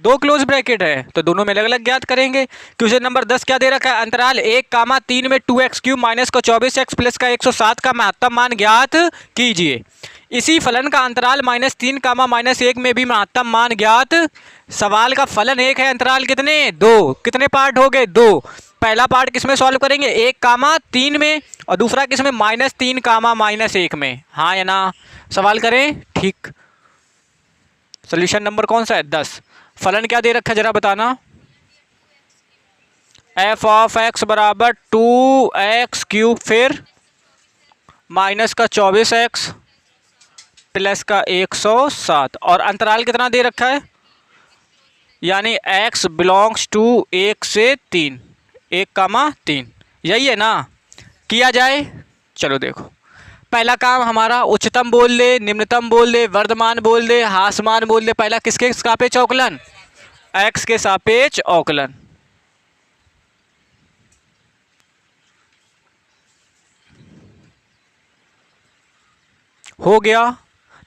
दो close bracket है तो दोनों में अलग अलग ज्ञात करेंगे। क्वेश्चन नंबर 10 क्या दे रखा है, अंतराल 1,3 में 2x³ माइनस का 24x प्लस का 107 का महत्तम मान ज्ञात कीजिए। इसी फलन का अंतराल -3, -1 में भी महत्तम मान ज्ञात। सवाल का फलन एक है, अंतराल कितने, दो। कितने पार्ट हो गए, दो। पहला पार्ट किसमें सॉल्व करेंगे, 1,3 में, और दूसरा किसमें, -3, -1 में। हाँ या ना, सवाल करें। ठीक, सोल्यूशन नंबर कौन सा है, 10। फलन क्या दे रखा है जरा बताना। f ऑफ x बराबर 2x³ फिर माइनस का 24x प्लस का 107, और अंतराल कितना दे रखा है, यानी x बिलोंग्स टू 1 से 3, 1,3, यही है ना। किया जाए, चलो देखो। पहला काम हमारा उच्चतम बोल दे, निम्नतम बोल दे, वर्धमान बोल दे, ह्रासमान बोल दे। पहला किसके सापेक्ष अवकलन, x के सापेक्ष अवकलन। हो गया,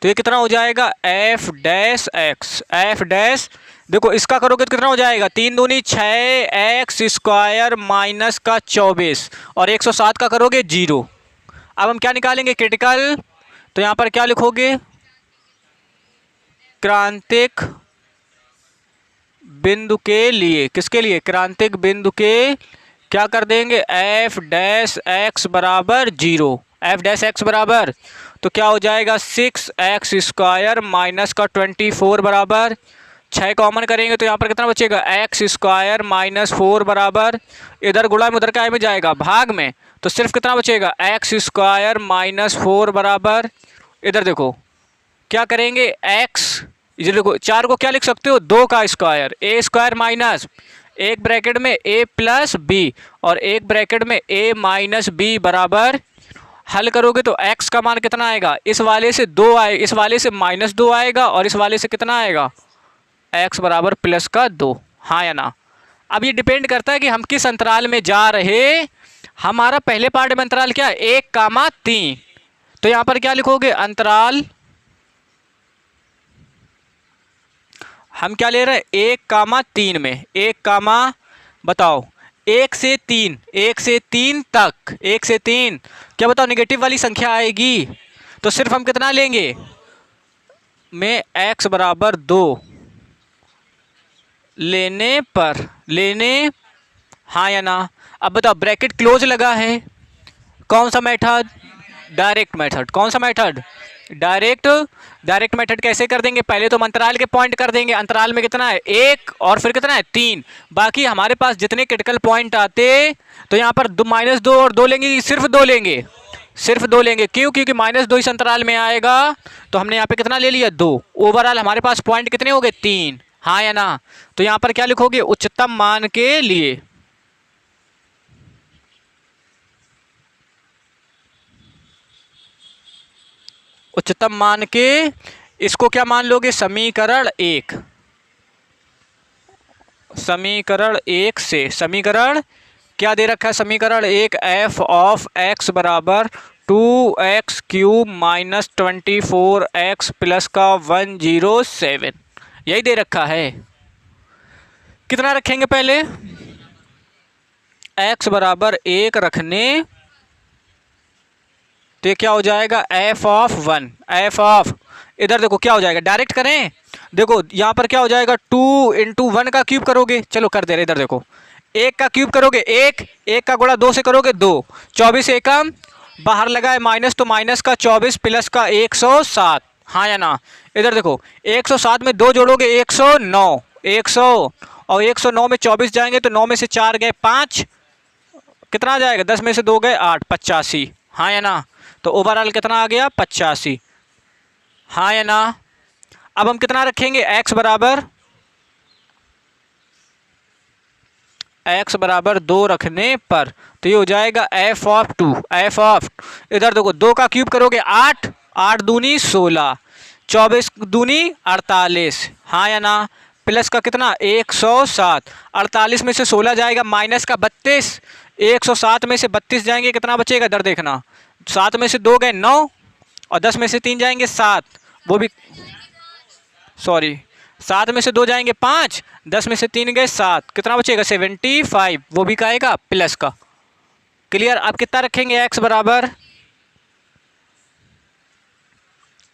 तो ये कितना हो जाएगा, f dash x, f dash, देखो इसका करोगे तो कितना हो जाएगा, 3 दूनी 6x² माइनस का 24, और 107 का करोगे 0। अब हम क्या निकालेंगे, क्रिटिकल। तो यहाँ पर क्या लिखोगे, क्रांतिक बिंदु के लिए, किसके लिए, क्रांतिक बिंदु के, क्या कर देंगे, f डैश x बराबर 0, f डैश x बराबर, तो क्या हो जाएगा 6x² माइनस का 24 बराबर 6 कॉमन करेंगे तो यहाँ पर कितना बचेगा, x² माइनस 4 बराबर, इधर गुणा में उधर क्या में जाएगा, भाग में, तो सिर्फ कितना बचेगा, x² माइनस 4 बराबर, इधर देखो क्या करेंगे, x, इधर देखो 4 को क्या लिख सकते हो, 2 का स्क्वायर, a² माइनस एक ब्रैकेट में a प्लस b और एक ब्रैकेट में a माइनस b बराबर, हल करोगे तो x का मान कितना आएगा, इस वाले से 2 आए, इस वाले से -2 आएगा, और इस वाले से कितना आएगा, x बराबर प्लस का 2। हाँ या ना। अब ये डिपेंड करता है कि हम किस अंतराल में जा रहे। हमारा पहले पार्ट में अंतराल क्या है, 1,3, तो यहाँ पर क्या लिखोगे, अंतराल हम क्या ले रहे हैं, 1,3 में, 1, बताओ 1 से 3, 1 से 3 तक, 1 से 3 क्या बताओ, नेगेटिव वाली संख्या आएगी, तो सिर्फ हम कितना लेंगे, में x बराबर 2 लेने पर, लेने, हाँ या ना। अब बताओ, ब्रैकेट क्लोज लगा है, कौन सा मेथड, डायरेक्ट मेथड, कौन सा मेथड, डायरेक्ट मेथड। कैसे कर देंगे, पहले तो हम अंतराल के पॉइंट कर देंगे, अंतराल में कितना है 1 और फिर कितना है 3, बाकी हमारे पास जितने क्रिटिकल पॉइंट आते, तो यहाँ पर -2 और 2 लेंगे, सिर्फ 2 लेंगे, सिर्फ 2 लेंगे, क्यों, क्योंकि -2 इस अंतराल में आएगा, तो हमने यहाँ पे कितना ले लिया, 2। ओवरऑल हमारे पास पॉइंट कितने हो गए, 3। हाँ या ना। तो यहाँ पर क्या लिखोगे, उच्चतम मान के लिए, उच्चतम मान के, इसको क्या मान लोगे, समीकरण 1, समीकरण 1 से, समीकरण क्या दे रखा है, समीकरण 1, f ऑफ x बराबर 2x³ माइनस 24x प्लस का 107, यही दे रखा है। कितना रखेंगे, पहले x बराबर 1 रखने, तो ये क्या हो जाएगा, f ऑफ 1, f ऑफ, इधर देखो क्या हो जाएगा, डायरेक्ट करें, देखो यहाँ पर क्या हो जाएगा, 2 × 1 का क्यूब करोगे, चलो कर दे रहे, इधर देखो 1 का क्यूब करोगे 1 का गुणा 2 से करोगे 2, 24 एकम बाहर लगाए माइनस, तो माइनस का 24 प्लस का 107। हाँ या ना। इधर देखो 107 में 2 जोड़ोगे 109, 100, और 109 में 24 जाएंगे तो 9 में से 4 गए 5, कितना आ जाएगा, 10 में से 2 गए 8, 85। हाँ या ना। तो ओवरऑल कितना आ गया, 85। हाँ या ना। अब हम कितना रखेंगे, x बराबर 2 रखने पर, तो ये हो जाएगा f ऑफ 2, f ऑफ, इधर देखो 2 का क्यूब करोगे 8, 8 दूनी 16, 24 दूनी 48। हाँ या ना। प्लस का कितना 107, 48 में से 16 जाएगा माइनस का 32, 107 में से 32 जाएंगे कितना बचेगा, इधर देखना 7 में से 2 गए 9, और 10 में से 3 जाएंगे 7, वो भी सॉरी 7 में से 2 जाएंगे 5, 10 में से 3 गए 7, कितना बचेगा 75, वो भी का आएगा प्लस का। क्लियर। आप कितना रखेंगे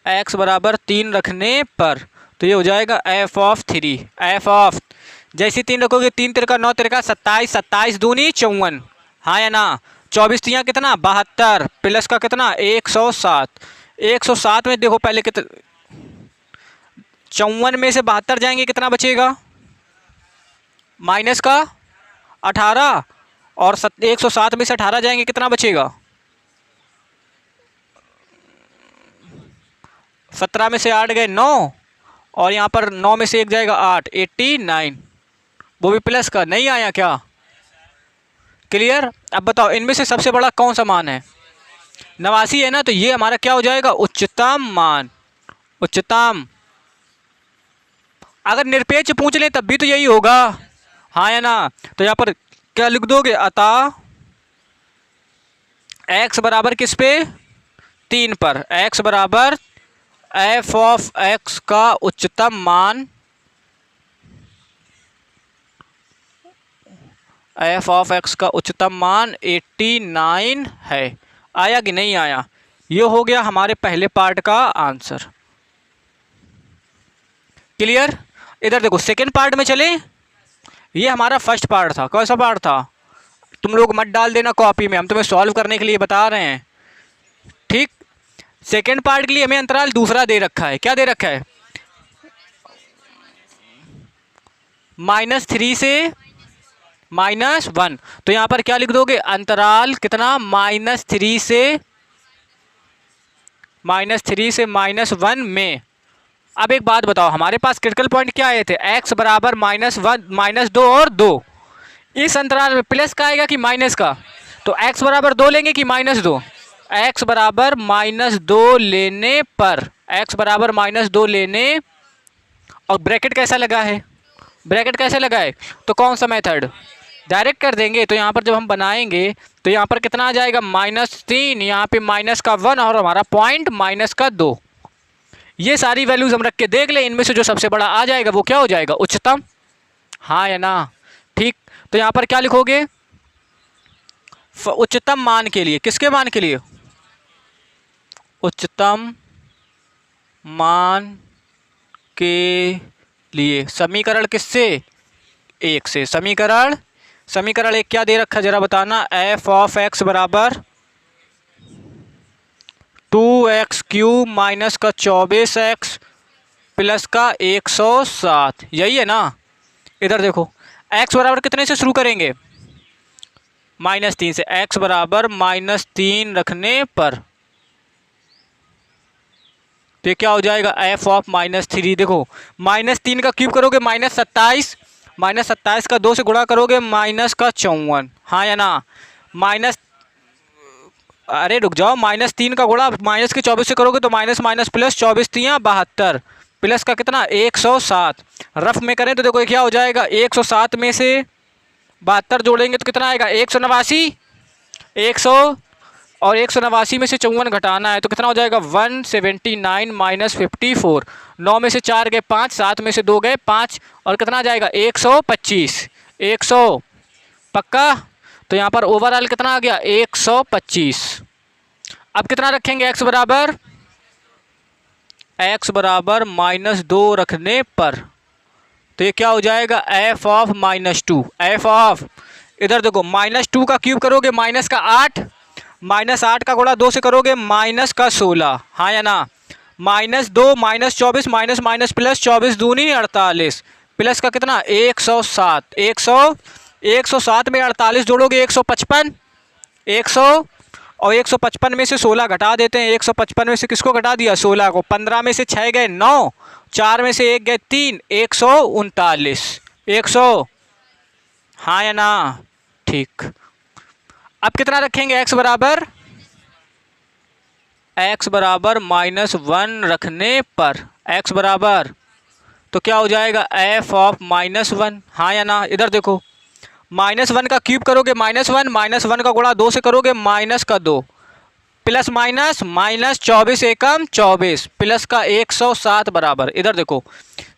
x बराबर 3 रखने पर, तो ये हो जाएगा f(3). जैसे 3 रखोगे 3 तिरका 9 तिरका 27, 27 दूनी 54, हाँ या ना। 24 तियाँ कितना 72, प्लस का कितना 107। 107 में देखो पहले कितना, 54 में से 72 जाएंगे कितना बचेगा, माइनस का 18, और 107 में से 18 जाएंगे कितना बचेगा, 17 में से 8 गए 9, और यहाँ पर 9 में से 1 जाएगा 8, 89, वो भी प्लस का। नहीं आया क्या? क्लियर। अब बताओ इनमें से सबसे बड़ा कौन सा मान है, 89 है ना, तो ये हमारा क्या हो जाएगा उच्चतम मान, उच्चतम। अगर निरपेक्ष पूछ लें तब भी तो यही होगा, हाँ या ना। तो यहाँ पर क्या लिख दोगे, अतः x बराबर किस पे 3 पर, x बराबर f(x) का उच्चतम मान, f(x) का उच्चतम मान 89 है। आया कि नहीं आया? ये हो गया हमारे पहले पार्ट का आंसर। क्लियर। इधर देखो सेकेंड पार्ट में चले, ये हमारा फर्स्ट पार्ट था। कौन सा पार्ट था? तुम लोग मत डाल देना कॉपी में, हम तुम्हें सॉल्व करने के लिए बता रहे हैं, ठीक। सेकेंड पार्ट के लिए हमें अंतराल दूसरा दे रखा है। क्या दे रखा है? -3 से -1। तो यहाँ पर क्या लिख दोगे, अंतराल कितना -3 से -1 में। अब एक बात बताओ, हमारे पास क्रिटिकल पॉइंट क्या आए थे, x बराबर -1 -2 और 2। इस अंतराल में प्लस का आएगा कि माइनस का? तो x बराबर 2 लेंगे कि -2? x बराबर -2 लेने पर, x बराबर -2 लेने, और ब्रैकेट कैसा लगा है, ब्रैकेट कैसे लगा है, तो कौन सा मेथड, डायरेक्ट कर देंगे। तो यहाँ पर जब हम बनाएंगे तो यहाँ पर कितना आ जाएगा -3, यहाँ पे -1 और हमारा पॉइंट -2। ये सारी वैल्यूज हम रख के देख ले, इनमें से जो सबसे बड़ा आ जाएगा वो क्या हो जाएगा, उच्चतम, हाँ या ना, ठीक। तो यहाँ पर क्या लिखोगे, उच्चतम मान के लिए, किसके मान के लिए, उच्चतम मान के लिए समीकरण किससे, 1 से। समीकरण 1 क्या दे रखा जरा बताना, f(x) बराबर 2x³ माइनस का 24x प्लस का 107, यही है ना। इधर देखो x बराबर कितने से शुरू करेंगे, -3 से। x बराबर -3 रखने पर तो ये क्या हो जाएगा, f(-3). देखो -3 का क्यूब करोगे -27, -27 का 2 से गुणा करोगे -54, हाँ या ना। अरे रुक जाओ, -3 का गुणा माइनस के 24 से करोगे तो माइनस प्लस 24 तियाँ 72, प्लस का कितना 107। रफ में करें तो देखो ये क्या हो जाएगा, 107 में से 72 जोड़ेंगे तो कितना आएगा 189, 100, और 189 में से 54 घटाना है तो कितना हो जाएगा 179 - 54। 9 में से 4 गए 5, 7 में से 2 गए 5, और कितना आ जाएगा 125। 100 पक्का। तो यहाँ पर ओवरऑल कितना आ गया 125। अब कितना रखेंगे x बराबर, -2 रखने पर, तो ये क्या हो जाएगा f(-2). इधर देखो -2 का क्यूब करोगे -8, -8 का गुणा 2 से करोगे -16, हाँ या ना। -2 -24 माइनस प्लस 24 दूनी 48, प्लस का कितना 107। 107 में 48 जोड़ोगे 155, 100, और 155 में से 16 घटा देते हैं। 155 में से किसको घटा दिया, 16 को। 15 में से 6 गए 9, 4 में से 1 गए 3, 139। 100, हाँ या ना, ठीक। अब कितना रखेंगे x बराबर, -1 रखने पर, x बराबर तो क्या हो जाएगा f(-1), हाँ या ना। इधर देखो -1 का क्यूब करोगे -1 का गुणा 2 से करोगे -2, प्लस माइनस माइनस 24 एकम 24 प्लस का 107 बराबर, इधर देखो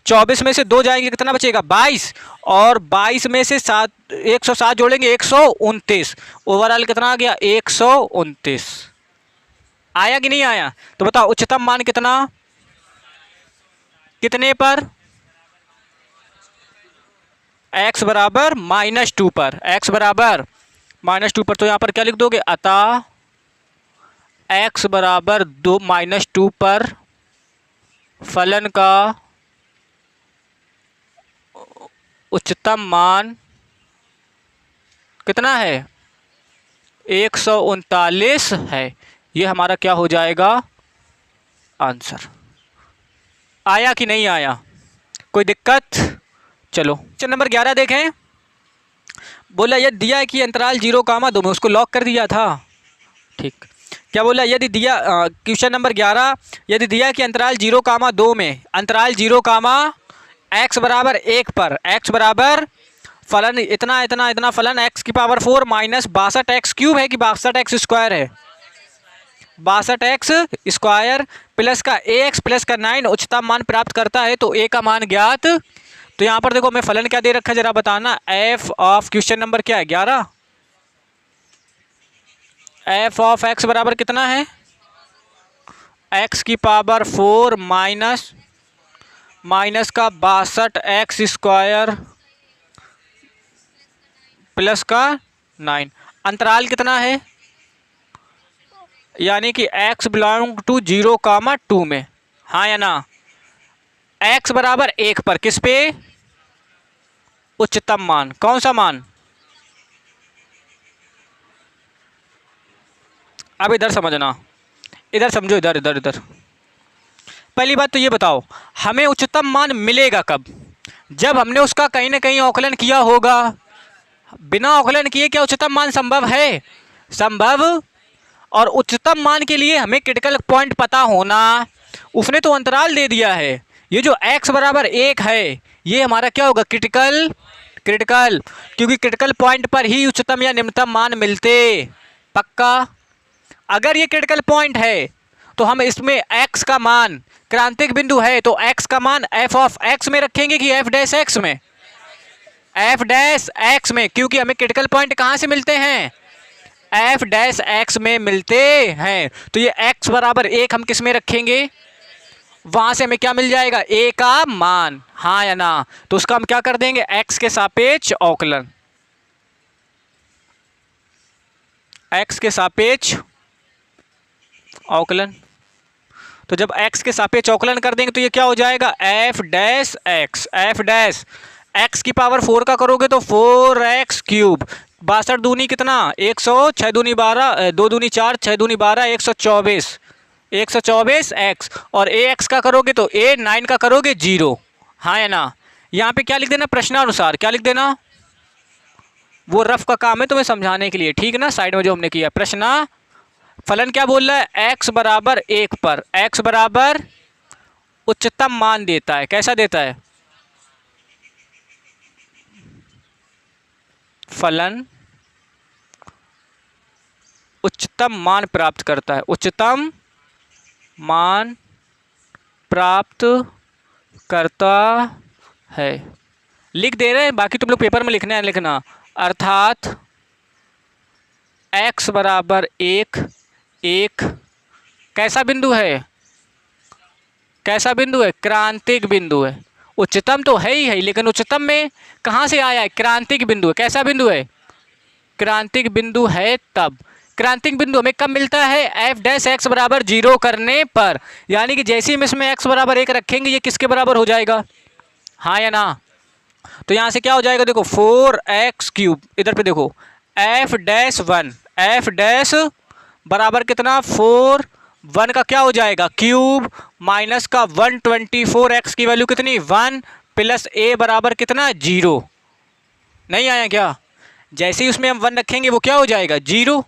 24 में से 2 जाएंगे कितना बचेगा 22, और 22 में से 107 जोड़ेंगे 129, ओवरऑल कितना आ गया 129। आया कि नहीं आया? तो बताओ उच्चतम मान कितना, कितने पर? x बराबर -2 पर, x बराबर -2 पर। तो यहां पर क्या लिख दोगे, अतः x बराबर -2 पर फलन का उच्चतम मान कितना है 139 है। ये हमारा क्या हो जाएगा आंसर। आया कि नहीं आया? कोई दिक्कत? चलो क्वेश्चन नंबर 11 देखें। बोला यदि दिया है कि अंतराल 0,2 में, उसको लॉक कर दिया था, ठीक। क्या बोला, यदि दिया क्वेश्चन नंबर 11, यदि दिया कि अंतराल 0,2 में, अंतराल 0, x बराबर 1 पर, x बराबर फलन इतना इतना इतना फलन x की पावर 4 माइनस 62x क्यूब है कि 62x स्क्वायर है, 62x स्क्वायर प्लस का ax प्लस का 9 उच्चतम मान प्राप्त करता है। तो a का मान ज्ञात। तो यहाँ पर देखो हमें फलन क्या दे रखा है जरा बताना। f ऑफ क्वेश्चन नंबर क्या है 11, f ऑफ x बराबर कितना है x की पावर 4 माइनस का 62x स्क्वायर प्लस का 9। अंतराल कितना है, यानी कि x बिलोंग टू 0,2 में, हाँ या ना? x बराबर 1 पर किस पे, उच्चतम मान, कौन सा मान? अब इधर समझना, इधर समझो, इधर इधर इधर। पहली बात तो ये बताओ हमें उच्चतम मान मिलेगा कब? जब हमने उसका कहीं ना कहीं आकलन किया होगा। बिना आकलन किए क्या उच्चतम मान संभव है? संभव। और उच्चतम मान के लिए हमें क्रिटिकल पॉइंट पता होना। उसने तो अंतराल दे दिया है, ये जो x बराबर 1 है ये हमारा क्या होगा क्रिटिकल, क्योंकि क्रिटिकल पॉइंट पर ही उच्चतम या निम्नतम मान मिलते। पक्का? अगर ये क्रिटिकल पॉइंट है तो हम इसमें x का मान, क्रांतिक बिंदु है तो x का मान f ऑफ x में रखेंगे कि f डैश x में, f डैश x में, क्योंकि हमें क्रिटिकल पॉइंट कहाँ से मिलते हैं, f डैश x में मिलते हैं। तो ये x बराबर 1 हम किस में रखेंगे, वहां से हमें क्या मिल जाएगा a का मान, हाँ या ना? तो उसका हम क्या कर देंगे x के सापेक्ष अवकलन, x के सापेक्ष अवकलन। तो जब x के सापेक्ष अवकलन कर देंगे तो ये क्या हो जाएगा f dash x, f dash x की पावर 4 का करोगे तो 4x क्यूब, 62 दूनी कितना 100, 6 दूनी 12, 2 दूनी 4, 6 दूनी 12, 124, 124x, और ax का करोगे तो a, 9 का करोगे 0, हाँ या ना? यहाँ पे क्या लिख देना प्रश्नानुसार, क्या लिख देना, वो रफ का काम है तुम्हें समझाने के लिए, ठीक है ना? साइड में जो हमने किया प्रश्न फलन क्या बोल रहा है, x बराबर 1 पर, x बराबर उच्चतम मान देता है। कैसा देता है? फलन उच्चतम मान प्राप्त करता है, उच्चतम मान प्राप्त करता है। लिख दे रहे हैं, बाकी तुम लोग पेपर में लिखना है, लिखना। अर्थात x बराबर 1 एक कैसा बिंदु है, कैसा बिंदु है, क्रांतिक बिंदु है। उच्चतम तो है ही, लेकिन उच्चतम में कहाँ से आया है, क्रांतिक बिंदु है। कैसा बिंदु है, क्रांतिक बिंदु है। तब क्रांतिक बिंदु हमें कब मिलता है, f डैश x बराबर 0 करने पर, यानी कि जैसे ही हम इसमें x बराबर 1 रखेंगे ये किसके बराबर हो जाएगा, हाँ या ना? तो यहाँ से क्या हो जाएगा, देखो 4x क्यूब, इधर पे देखो f डैश 1, f डैश बराबर कितना 4, 1 का क्या हो जाएगा क्यूब, माइनस का 124x की वैल्यू कितनी 1, प्लस a बराबर कितना 0। नहीं आया क्या? जैसे ही उसमें हम 1 रखेंगे वो क्या हो जाएगा 0।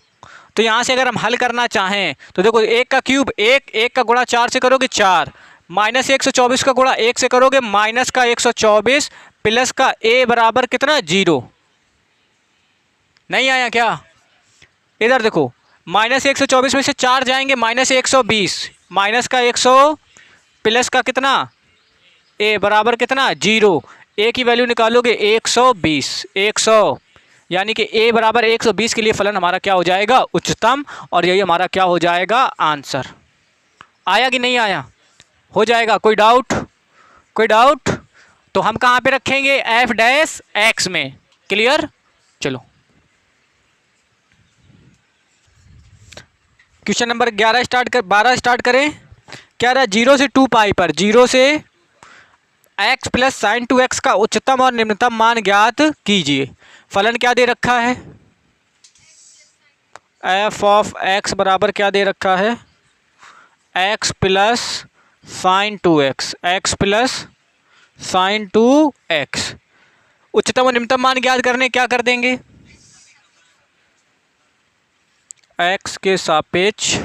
तो यहाँ से अगर हम हल करना चाहें तो देखो 1 का क्यूब 1, 1 का गुणा 4 से करोगे 4, माइनस 124 का गुणा 1 से करोगे माइनस का 124, प्लस का a बराबर कितना 0। नहीं आया क्या? इधर देखो -124 में से 4 जाएंगे -120, माइनस का 100 प्लस का कितना ए बराबर कितना 0। ए की वैल्यू निकालोगे 120, 100, यानी कि ए बराबर 120 के लिए फलन हमारा क्या हो जाएगा उच्चतम, और यही हमारा क्या हो जाएगा आंसर। आया कि नहीं आया? हो जाएगा। कोई डाउट? कोई डाउट? तो हम कहाँ पे रखेंगे एफ डैश एक्स में। क्लियर? चलो क्वेश्चन नंबर 12 स्टार्ट करें। क्या रहा 0 से 2 पाई पर 0 से x प्लस साइन 2x का उच्चतम और निम्नतम मान ज्ञात कीजिए। फलन क्या दे रखा है? f ऑफ x बराबर क्या दे रखा है? x plus sign 2x, x plus sign 2x। उच्चतम और निम्नतम मान ज्ञात करने क्या कर देंगे? x के सापेक्ष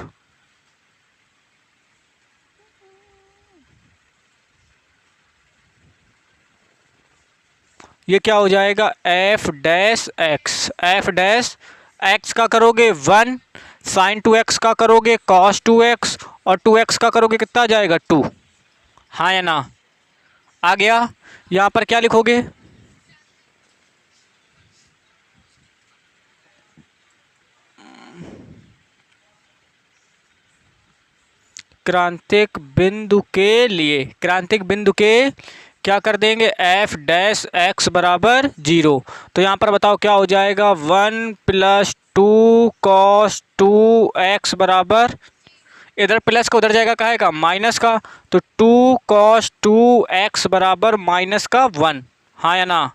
ये क्या हो जाएगा F dash x. F dash x का करोगे 1, साइन 2x का करोगे कॉस 2x, और 2x का करोगे कितना आ जाएगा 2। हाँ या ना? आ गया? यहाँ पर क्या लिखोगे? क्रांतिक बिंदु के लिए, क्रांतिक बिंदु के क्या कर देंगे एफ डैश एक्स बराबर 0। तो यहाँ पर बताओ क्या हो जाएगा 1 प्लस 2 कॉस 2x बराबर, इधर प्लस का उधर जाएगा कहाँ का माइनस का, तो 2 कॉस 2x बराबर माइनस का 1। हाँ या ना?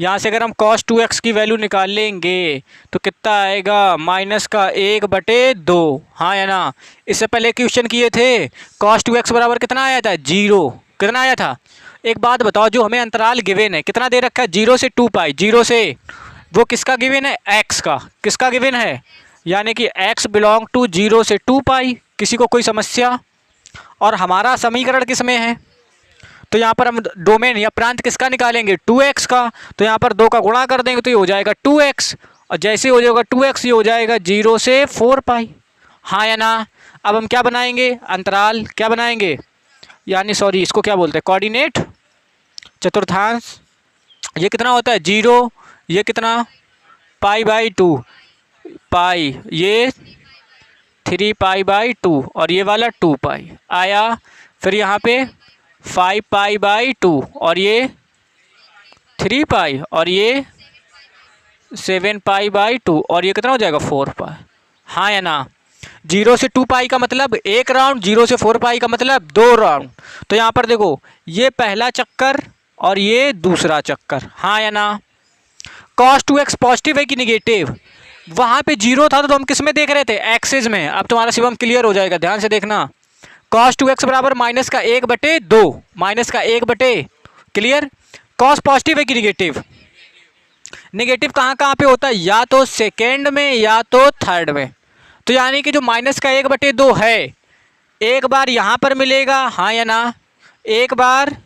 यहाँ से अगर हम cos 2x की वैल्यू निकाल लेंगे तो कितना आएगा माइनस का 1/2। हाँ या ना? इससे पहले क्वेश्चन किए थे cos 2x बराबर कितना आया था 0। कितना आया था? एक बात बताओ, जो हमें अंतराल गिवन है कितना दे रखा है 0 से 2 पाई, 0 से वो किसका गिवन है x का। किसका गिवन है? यानी कि x बिलोंग टू 0 से 2 पाई। किसी को कोई समस्या? और हमारा समीकरण किस में है? तो यहाँ पर हम डोमेन या प्रांत किसका निकालेंगे 2x का। तो यहाँ पर 2 का गुणा कर देंगे तो ये हो जाएगा 2x, और जैसे हो जाएगा 2x ये हो जाएगा 0 से 4 पाई। हाँ या ना? अब हम क्या बनाएंगे अंतराल, क्या बनाएंगे यानी सॉरी इसको क्या बोलते हैं कोऑर्डिनेट चतुर्थांश। ये कितना होता है 0, ये कितना π/2 पाई, ये 3 π/2 और ये वाला 2 पाई आया। फिर यहाँ पे 5 π/2 और ये 3 पाई और ये 7 π/2 और ये कितना हो जाएगा 4 पाई। हाँ या ना? 0 से 2 पाई का मतलब 1 राउंड, 0 से 4 पाई का मतलब 2 राउंड। तो यहाँ पर देखो ये पहला चक्कर और ये दूसरा चक्कर। हाँ या ना? cos 2x पॉजिटिव है कि निगेटिव? वहाँ पे 0 था तो हम किस में देख रहे थे एक्सिस में। अब तुम्हारा शिवम क्लियर हो जाएगा, ध्यान से देखना। cos 2x बराबर माइनस का 1/2, माइनस का 1/, क्लियर। cos पॉजिटिव है कि निगेटिव? निगेटिव कहाँ कहाँ पे होता है? या तो सेकेंड में या तो थर्ड में। तो यानी कि जो माइनस का 1/2 है एक बार यहाँ पर मिलेगा। हाँ या ना? एक बार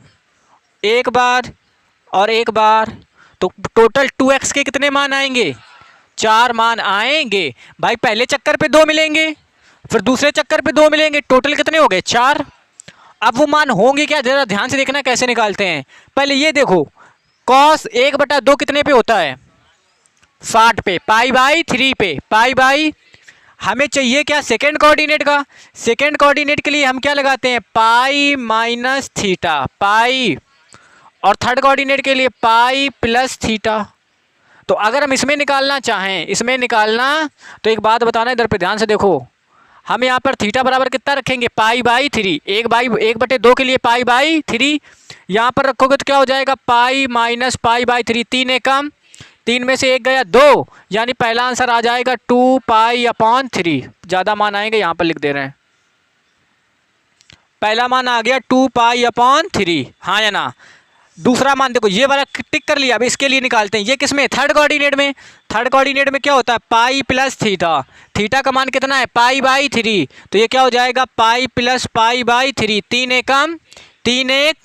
और एक बार, तो टोटल 2x के कितने मान आएंगे 4 मान आएंगे। भाई पहले चक्कर पे 2 मिलेंगे, फिर दूसरे चक्कर पे 2 मिलेंगे, टोटल कितने हो गए 4। अब वो मान होंगे क्या, जरा ध्यान से देखना कैसे निकालते हैं। पहले ये देखो cos 1/2 कितने पे होता है 60 पे, π/3 पे, π/, हमें चाहिए क्या सेकेंड कोऑर्डिनेट का। सेकेंड कोऑर्डिनेट के लिए हम क्या लगाते हैं π-θ पाई, और थर्ड कोऑर्डिनेट के लिए π+θ। तो अगर हम इसमें निकालना चाहें, इसमें निकालना, तो एक बात बताना इधर पे ध्यान से देखो। हम यहाँ पर थीटा बराबर कितना रखेंगे π/3, 1/2 के लिए π/3 यहाँ पर रखोगे तो क्या हो जाएगा π-π/3, 3 एकम 3 में से 1 गया 2, यानी पहला आंसर आ जाएगा 2π/3। ज़्यादा मान आएंगे यहाँ पर लिख दे रहे हैं। पहला मान आ गया 2π/3। हाँ या ना? दूसरा मान देखो ये वाला टिक कर लिया। अब इसके लिए निकालते हैं, ये किस में थर्ड कोऑर्डिनेट में। थर्ड कोऑर्डिनेट में क्या होता है π+θ, थीटा का मान कितना है π/3, तो ये क्या हो जाएगा π+π/3, 3 एकम 3 1,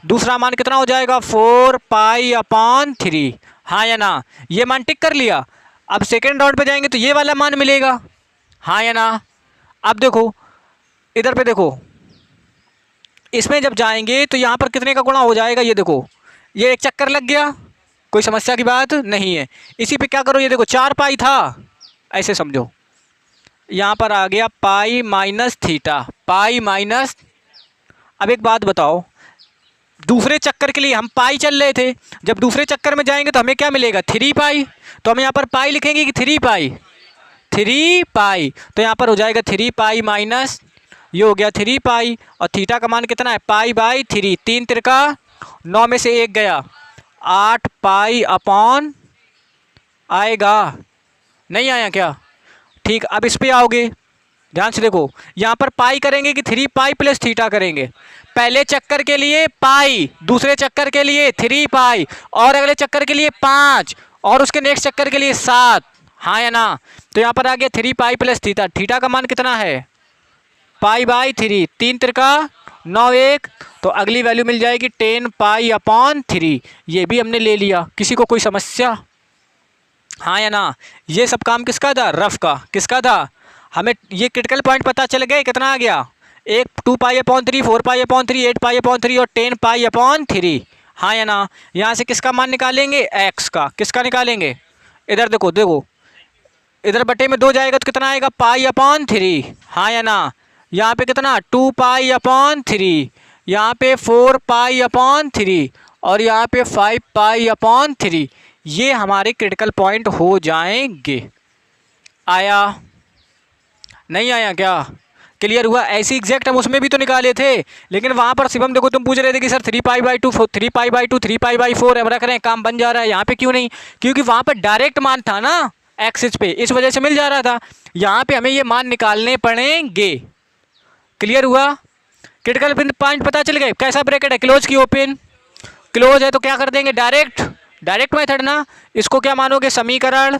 दूसरा मान कितना हो जाएगा 4π/3। हाँ या ना? ये मान टिक कर लिया। अब सेकेंड राउंड पे जाएंगे तो ये वाला मान मिलेगा। हाँ या ना। अब देखो इधर पे देखो, इसमें जब जाएंगे तो यहाँ पर कितने का गुणा हो जाएगा, ये देखो ये एक चक्कर लग गया, कोई समस्या की बात नहीं है। इसी पे क्या करो, ये देखो 4 पाई था, ऐसे समझो यहाँ पर आ गया pi minus theta, pi minus. अब एक बात बताओ, दूसरे चक्कर के लिए हम पाई चल रहे थे, जब दूसरे चक्कर में जाएंगे तो हमें क्या मिलेगा, 3 पाई। तो हम यहाँ पर पाई लिखेंगे कि 3 पाई, 3 पाई। तो यहाँ पर हो जाएगा 3 पाई माइनस, ये हो गया 3 पाई, और थीटा का मान कितना है, पाई बाई 3, 3 तिरका 9 में से 1 गया, 8 पाई अपॉन आएगा, नहीं आया क्या? ठीक, अब इस पे आओगे, ध्यान से देखो, यहाँ पर पाई करेंगे कि 3 पाई प्लस थीटा करेंगे। पहले चक्कर के लिए पाई, दूसरे चक्कर के लिए 3 पाई, और अगले चक्कर के लिए 5, और उसके नेक्स्ट चक्कर के लिए 7, हाँ या ना। तो यहाँ पर आ गया 3 पाई प्लस थीटा, थीटा का मान कितना है, पाई बाई 3, 3 तिरका 9 1, तो अगली वैल्यू मिल जाएगी 10 पाई अपॉन 3। ये भी हमने ले लिया, किसी को कोई समस्या, हाँ या ना। ये सब काम किसका था, रफ का, किसका था, हमें ये क्रिटिकल पॉइंट पता चल गए, कितना आ गया, 2 पाई अपॉन 3, 4 पाई अपॉन 3, 8 पाई अपॉन 3 और 10 पाई अपॉन 3, हाँ या ना। यहाँ से किसका मान निकालेंगे, एक्स का, किसका निकालेंगे, इधर देखो देखो, इधर बटे में 2 जाएगा तो कितना आएगा, पाई अपॉन 3, हाँ या ना। यहाँ पे कितना, 2 पाई अपॉन 3, यहाँ पे 4 पाई अपॉन 3, और यहाँ पे 5 पाई अपॉन 3। ये हमारे क्रिटिकल पॉइंट हो जाएंगे। आया, नहीं आया क्या, क्लियर हुआ? ऐसी एग्जैक्ट हम उसमें भी तो निकाले थे, लेकिन वहाँ पर शिवम देखो तुम पूछ रहे थे कि sir 3 pi by 2, 3 pi by 2, 3 pi by 4 हम रख रहे हैं, काम बन जा रहा है। यहाँ पे क्यों नहीं, क्योंकि वहाँ पर डायरेक्ट मान था ना एक्सिस पे, इस वजह से मिल जा रहा था। यहाँ पे हमें ये मान निकालने पड़ेंगे। क्लियर हुआ? क्रिटिकल पॉइंट पता चल गए, कैसा ब्रैकेट है, क्लोज की ओपन, क्लोज है तो क्या कर देंगे, डायरेक्ट मेथड ना, इसको क्या मानोगे, समीकरण,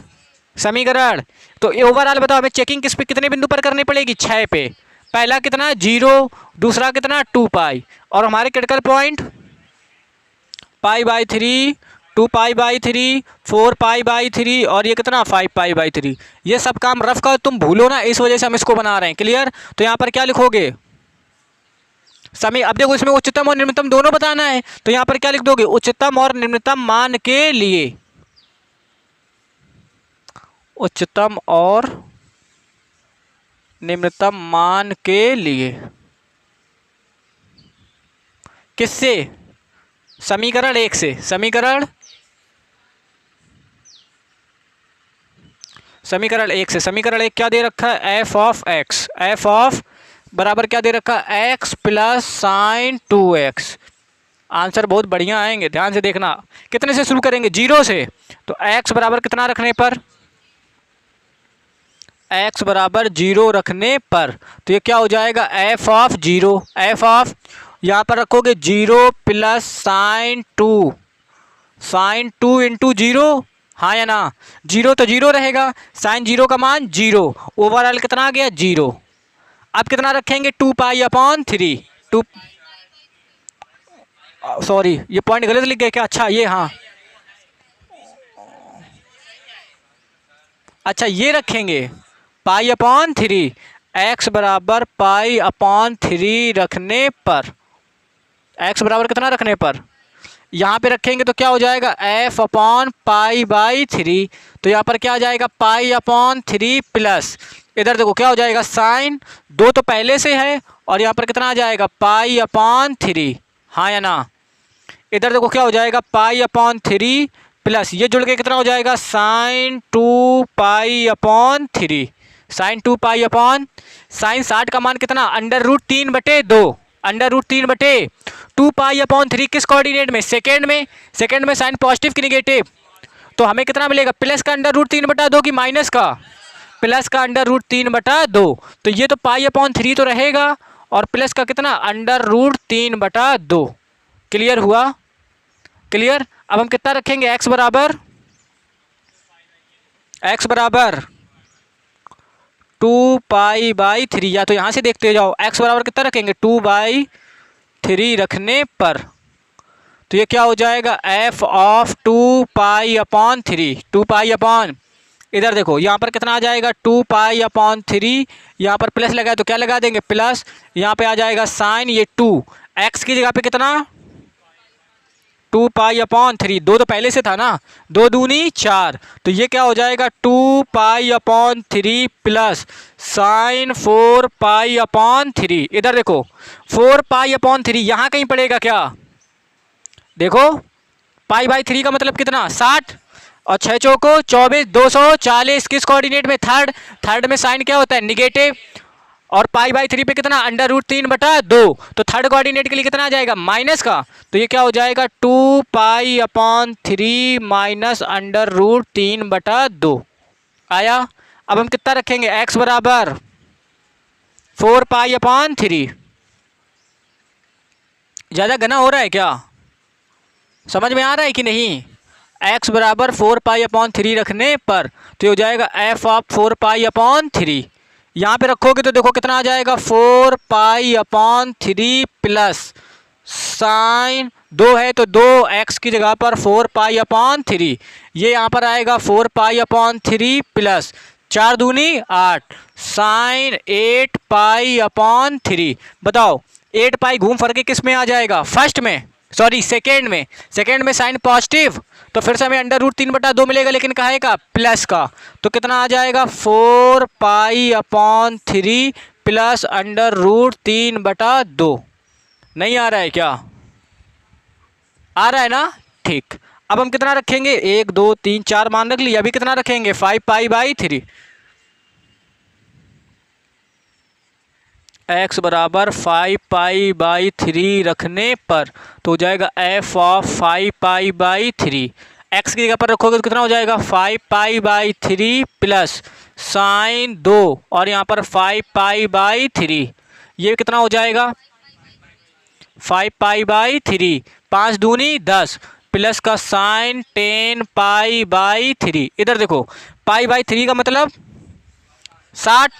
समीकरण। तो ओवरऑल बताओ हमें चेकिंग किस पे, कितने बिंदु पर करनी पड़ेगी, 6 पे। पहला कितना 0, दूसरा कितना 2 पाई, और हमारे critical point pi by 3, 2 pi by 3, 4 pi by 3, और ये कितना 5 पाई बाई 3। ये सब काम रफ का तुम भूलो ना, इस वजह से हम इसको बना रहे हैं। क्लियर? तो यहाँ पर क्या लिखोगे, समय, अब देखो इसमें उच्चतम और निम्नतम दोनों बताना है, तो यहाँ पर क्या लिख दोगे, उच्चतम और निम्नतम मान के लिए, उच्चतम और निम्नतम मान के लिए, किससे, समीकरण 1 से, समीकरण 1 से। समीकरण 1 क्या दे रखा है, F of x, F of बराबर क्या दे रखा है, x plus sign 2x। Answer बहुत बढ़िया आएंगे, ध्यान से देखना। कितने से शुरू करेंगे, 0 से, तो x बराबर कितना रखने पर, x बराबर 0 रखने पर, तो ये क्या हो जाएगा, f ऑफ 0, f ऑफ, यहाँ पर रखोगे 0 प्लस साइन 2, साइन 2 इंटू 0, हाँ या ना। 0 तो 0 रहेगा, साइन 0 का मान 0, ओवरऑल कितना आ गया 0। अब कितना रखेंगे, 2 पाई अपॉन 3, 2, सॉरी ये पॉइंट गलत लिख गए क्या, अच्छा ये, हाँ अच्छा ये रखेंगे पाई अपॉन 3, एक्स बराबर पाई अपॉन 3 रखने पर, एक्स बराबर कितना रखने पर, यहाँ पे रखेंगे तो क्या हो जाएगा, एफ अपॉन पाई बाई 3, तो यहाँ पर क्या आ जाएगा, पाई अपॉन 3 प्लस, इधर देखो क्या हो जाएगा, साइन 2 तो पहले से है, और यहाँ पर कितना आ जाएगा, पाई अपॉन 3, हाँ या ना। इधर देखो क्या हो जाएगा, पाई अपॉन 3 प्लस, ये जुड़ के कितना हो जाएगा, sine 2 pi upon 3, sine 2 pi upon, sine 60 का मान कितना, √3/2, √3/2 पाई अपॉन 3, किस कोऑर्डिनेट में, सेकेंड में, सेकेंड में साइन पॉजिटिव की निगेटिव, तो हमें कितना मिलेगा, प्लस का √3/2 की माइनस का, प्लस का √3/2, तो ये तो पाई अपॉन 3 तो रहेगा, और प्लस का कितना √3/2। क्लियर हुआ? क्लियर? अब हम कितना रखेंगे, x बराबर 2 पाई बाई 3, या तो यहाँ से देखते जाओ, x बराबर कितना रखेंगे, 2/3 रखने पर, तो ये क्या हो जाएगा, f of 2 pi upon 3, 2 pi upon, इधर देखो यहाँ पर कितना आ जाएगा 2π/3, यहाँ पर प्लस लगा है तो क्या लगा देंगे प्लस, यहाँ पे आ जाएगा साइन ये 2, एक्स की जगह पे कितना 2π/3, 2 तो पहले से था ना, 2 दूनी 4, तो ये क्या हो जाएगा 2π/3 प्लस साइन 4π/3। इधर देखो 4π/3 यहाँ कहीं पड़ेगा क्या, देखो π/3 का मतलब कितना 60 और 6 चौको 24, 240 किस कोऑर्डिनेट में थर्ड में साइन क्या होता है नेगेटिव, और π/3 पे कितना √3/2, तो थर्ड कोऑर्डिनेट के लिए कितना आ जाएगा माइनस का, तो ये क्या हो जाएगा 2π/3 माइनस √3/2 आया। अब हम कितना रखेंगे x बराबर 4π/3। ज़्यादा घना हो रहा है क्या, समझ में आ रहा है कि नहीं, x बराबर 4π/3 रखने पर तो हो जाएगा f ऑफ 4π/3, यहाँ पे रखोगे तो देखो कितना आ जाएगा 4π/3 प्लस साइन 2 है तो 2x की जगह पर 4π/3, ये यहाँ पर आएगा 4π/3 प्लस 4 दूनी 8 साइन 8π/3। बताओ 8π घूम फर के किस में आ जाएगा, फर्स्ट में, सॉरी सेकेंड में साइन पॉजिटिव, तो फिर से हमें √3/2 मिलेगा, लेकिन काहे का प्लस का, तो कितना आ जाएगा 4π/3 प्लस √3/2। नहीं आ रहा है क्या, आ रहा है ना, ठीक। अब हम कितना रखेंगे 1 2 3 4 मान रख लिया, अभी कितना रखेंगे 5π/3, x बराबर 5π/3 रखने पर तो हो जाएगा f ऑफ 5π/3, x की जगह पर रखोगे तो कितना हो जाएगा 5π/3 प्लस साइन 2 और यहाँ पर 5π/3, ये कितना हो जाएगा 5π/3, 5 दूनी 10 प्लस का साइन 10π/3। इधर देखो π/3 का मतलब 60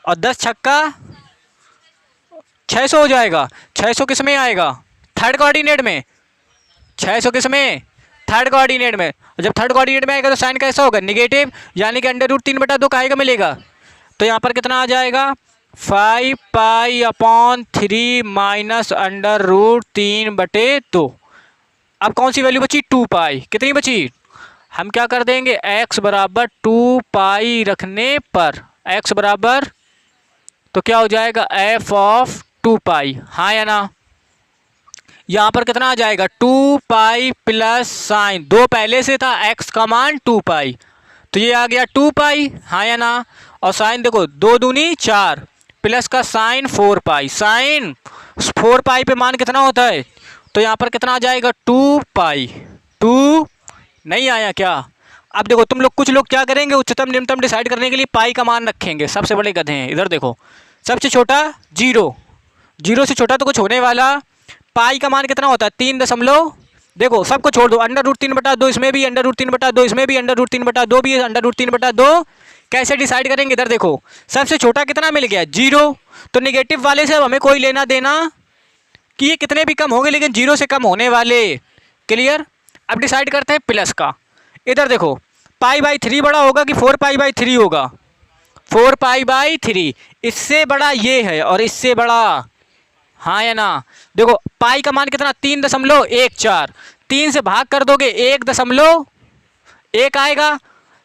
और 10 छक्का 600 हो जाएगा, 600 किस में आएगा थर्ड कोऑर्डिनेट में, 600 किस में थर्ड कोऑर्डिनेट में, जब थर्ड कोऑर्डिनेट में आएगा तो साइन कैसा होगा नेगेटिव, यानी कि √3/2 काहेगा मिलेगा, तो यहाँ पर कितना आ जाएगा 5π/3 माइनस √3/2। अब कौन सी वैल्यू बची 2π, कितनी बची, हम क्या कर देंगे x बराबर 2π रखने पर x बराबर तो क्या हो जाएगा f ऑफ 2π, हाँ या ना, यहाँ पर कितना आ जाएगा 2π प्लस साइन 2 पहले से था x का मान 2π, तो ये आ गया 2π, हाँ या ना, और साइन देखो 2 दूनी 4 प्लस का साइन 4π, साइन 4π पे मान कितना होता है, तो यहाँ पर कितना आ जाएगा 2π, 2 नहीं आया क्या। अब देखो तुम लोग, कुछ लोग क्या करेंगे उच्चतम निम्नतम डिसाइड करने के लिए पाई का मान रखेंगे, सबसे बड़े गधे हैं। इधर देखो सबसे छोटा 0, 0 से छोटा तो कुछ होने वाला, पाई का मान कितना होता है 3 देखो सबको छोड़ दो, √3/2 इसमें भी, √3/2 इसमें भी, √3/2 भी है, √3/2 कैसे डिसाइड करेंगे। इधर देखो सबसे छोटा कितना मिल गया 0, तो नेगेटिव वाले से हमें कोई लेना देना कि ये कितने भी कम होंगे, लेकिन 0 से कम होने वाले, क्लियर। अब डिसाइड करते हैं प्लस का। इधर देखो π/3 बड़ा होगा कि 4π/3 होगा, 4π/3, इससे बड़ा ये है और इससे बड़ा, हाँ या ना। देखो पाई का मान कितना 3.14, 3 से भाग कर दोगे 1.1 आएगा,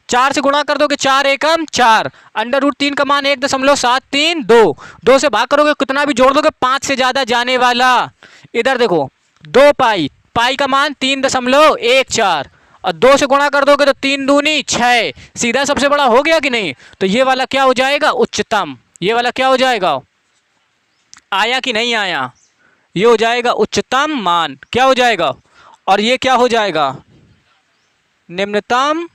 4 से गुणा कर दोगे 4 एकम 4, √3 का मान 1.732, 2 से भाग करोगे कितना भी जोड़ दोगे 5 से ज़्यादा जाने वाला। इधर देखो 2π, पाई का मान 3.14 और 2 से गुणा कर दोगे तो 3 दूनी 6, सीधा सबसे बड़ा हो गया कि नहीं, तो ये वाला क्या हो जाएगा उच्चतम, ये वाला क्या हो जाएगा, आया कि नहीं आया, ये हो जाएगा उच्चतम मान, क्या हो जाएगा, और ये क्या हो जाएगा निम्नतम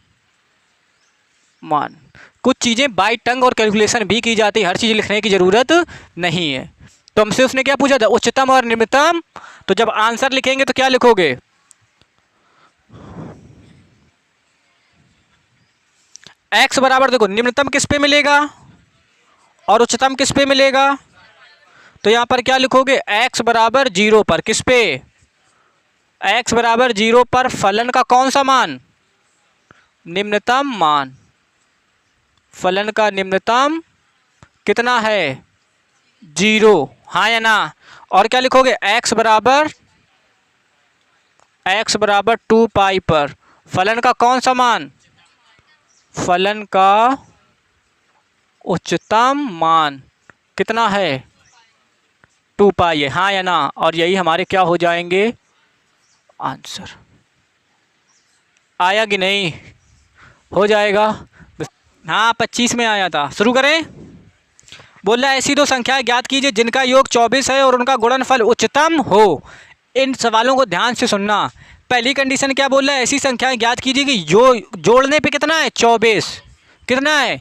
मान। कुछ चीज़ें बाय टंग और कैलकुलेशन भी की जाती है, हर चीज़ लिखने की ज़रूरत नहीं है। तो हमसे उसने क्या पूछा था उच्चतम और निम्नतम, तो जब आंसर लिखेंगे तो क्या लिखोगे x बराबर, देखो निम्नतम किस पे मिलेगा और उच्चतम किस पे मिलेगा, तो यहाँ पर क्या लिखोगे x बराबर 0 पर, किस पे x बराबर 0 पर फलन का कौन सा मान निम्नतम मान, फलन का निम्नतम कितना है? 0, हाँ या ना? और क्या लिखोगे? x बराबर 2 पाई पर फलन का कौन सा मान? फलन का उच्चतम मान कितना है? 2 पाई है, हाँ या ना? और यही हमारे क्या हो जाएंगे? आंसर। आया कि नहीं? हो जाएगा। हाँ 25 में आया था। शुरू करें। बोल रहा है ऐसी दो संख्याएं ज्ञात कीजिए जिनका योग 24 है और उनका गुणनफल उच्चतम हो। इन सवालों को ध्यान से सुनना। पहली कंडीशन क्या बोल रहा है? ऐसी संख्याएं ज्ञात कीजिए कि जो जोड़ने पे कितना है? 24। कितना है?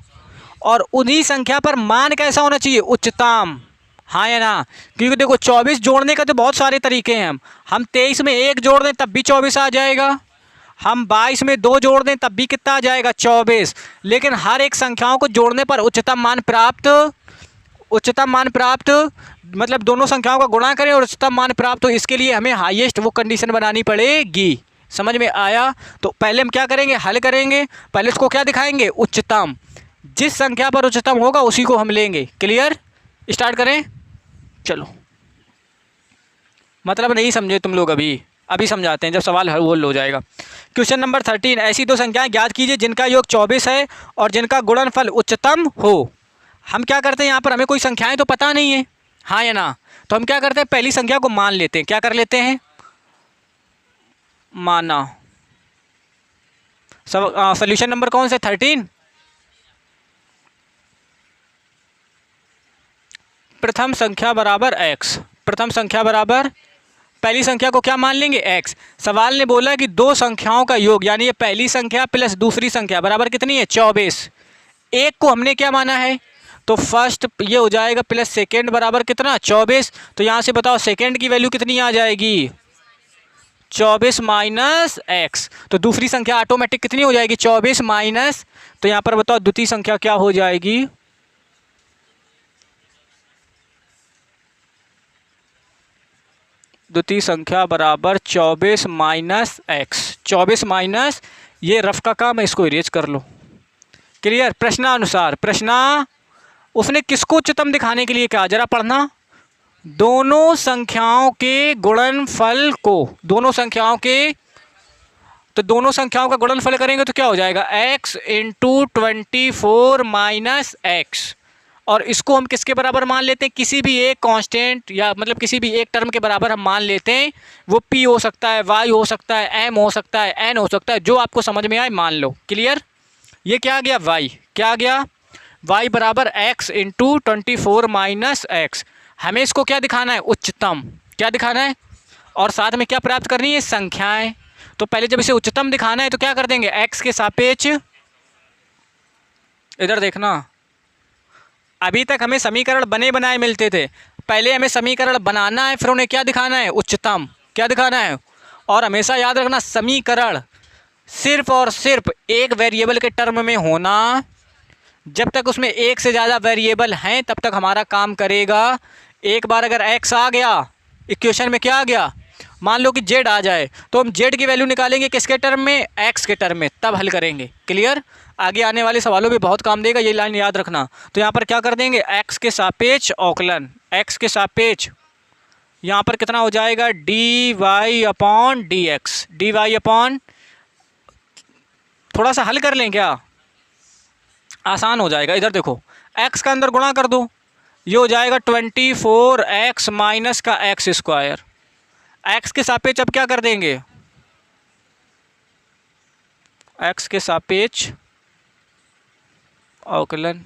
और उन्हीं संख्या पर मान कैसा होना चाहिए? उच्चतम, हाँ या ना? क्योंकि देखो 24 जोड़ने का तो बहुत सारे तरीके हैं। हम 23 में 1 जोड़ दें तब भी 24 आ जाएगा। हम 22 में 2 जोड़ दें तब भी कितना आ जाएगा? 24। लेकिन हर एक संख्याओं को जोड़ने पर उच्चतम मान प्राप्त मतलब दोनों संख्याओं का गुणा करें और उच्चतम मान प्राप्त हो। इसके लिए हमें हाईएस्ट वो कंडीशन बनानी पड़ेगी। समझ में आया? तो पहले हम क्या करेंगे? हल करेंगे। पहले इसको क्या दिखाएंगे? उच्चतम। जिस संख्या पर उच्चतम होगा उसी को हम लेंगे। क्लियर? स्टार्ट करें। चलो, मतलब नहीं समझे तुम लोग? अभी समझाते हैं, जब सवाल हल हो जाएगा। क्वेश्चन नंबर 13, ऐसी दो संख्याएं ज्ञात कीजिए जिनका योग 24 है और जिनका गुणनफल उच्चतम हो। हम क्या करते हैं? यहाँ पर हमें कोई संख्याएं तो पता नहीं है, हाँ या ना? तो हम क्या करते हैं? पहली संख्या को मान लेते हैं। क्या कर लेते हैं? माना। सब सोल्यूशन नंबर कौन सा? 13। प्रथम संख्या बराबर x। प्रथम संख्या बराबर पहली संख्या को क्या मान लेंगे? x। सवाल ने बोला कि दो संख्याओं का योग, यानी ये पहली संख्या प्लस दूसरी संख्या बराबर कितनी है? 24। एक को हमने क्या माना है? तो फर्स्ट ये हो जाएगा प्लस सेकेंड बराबर कितना? 24। तो यहाँ से बताओ सेकेंड की वैल्यू कितनी आ जाएगी? 24 माइनस x। तो दूसरी संख्या ऑटोमेटिक कितनी हो जाएगी? 24 माइनस, तो यहाँ पर बताओ द्वितीय संख्या क्या हो जाएगी? द्वितीय संख्या बराबर 24 माइनस x। 24 माइनस, ये रफ का काम है, इसको इरेज कर लो। क्लियर? प्रश्नानुसार, उसने किसको उच्चतम दिखाने के लिए कहा? जरा पढ़ना। दोनों संख्याओं के गुणनफल को, दोनों संख्याओं का गुणनफल करेंगे तो क्या हो जाएगा? x into 24 minus x. और इसको हम किसके बराबर मान लेते हैं? किसी भी एक कांस्टेंट या मतलब किसी भी एक टर्म के बराबर हम मान लेते हैं। वो p हो सकता है, y हो सकता है, m हो सकता है, n हो सकता है, जो आपको समझ में आए मान लो। क्लियर? ये क्या आ गया? y। क्या आ गया? y बराबर x इंटू 24 माइनस एक्स। हमें इसको क्या दिखाना है? उच्चतम। क्या दिखाना है? और साथ में क्या प्राप्त करनी है? संख्याएं। तो पहले जब इसे उच्चतम दिखाना है तो क्या कर देंगे? x के सापेक्ष, इधर देखना, अभी तक हमें समीकरण बने बनाए मिलते थे। पहले हमें समीकरण बनाना है, फिर उन्हें क्या दिखाना है? उच्चतम। क्या दिखाना है? और हमेशा याद रखना, समीकरण सिर्फ और सिर्फ एक वेरिएबल के टर्म में होना। जब तक उसमें एक से ज़्यादा वेरिएबल हैं तब तक हमारा काम करेगा। एक बार अगर x आ गया इक्वेशन में, क्या आ गया? मान लो कि z आ जाए तो हम z की वैल्यू निकालेंगे किसके टर्म में? x के टर्म में, तब हल करेंगे। क्लियर? आगे आने वाले सवालों में बहुत काम देगा, ये लाइन याद रखना। तो यहाँ पर क्या कर देंगे? x के सापेक्ष अवकलन, x के सापेक्ष यहाँ पर कितना हो जाएगा? dy upon dx। dy upon, थोड़ा सा हल कर लें क्या? आसान हो जाएगा। इधर देखो, x का अंदर गुणा कर दो, ये हो जाएगा 24x माइनस का एक्स स्क्वायर। x के सापेक्ष अब क्या कर देंगे? x के सापेक्ष अवकलन,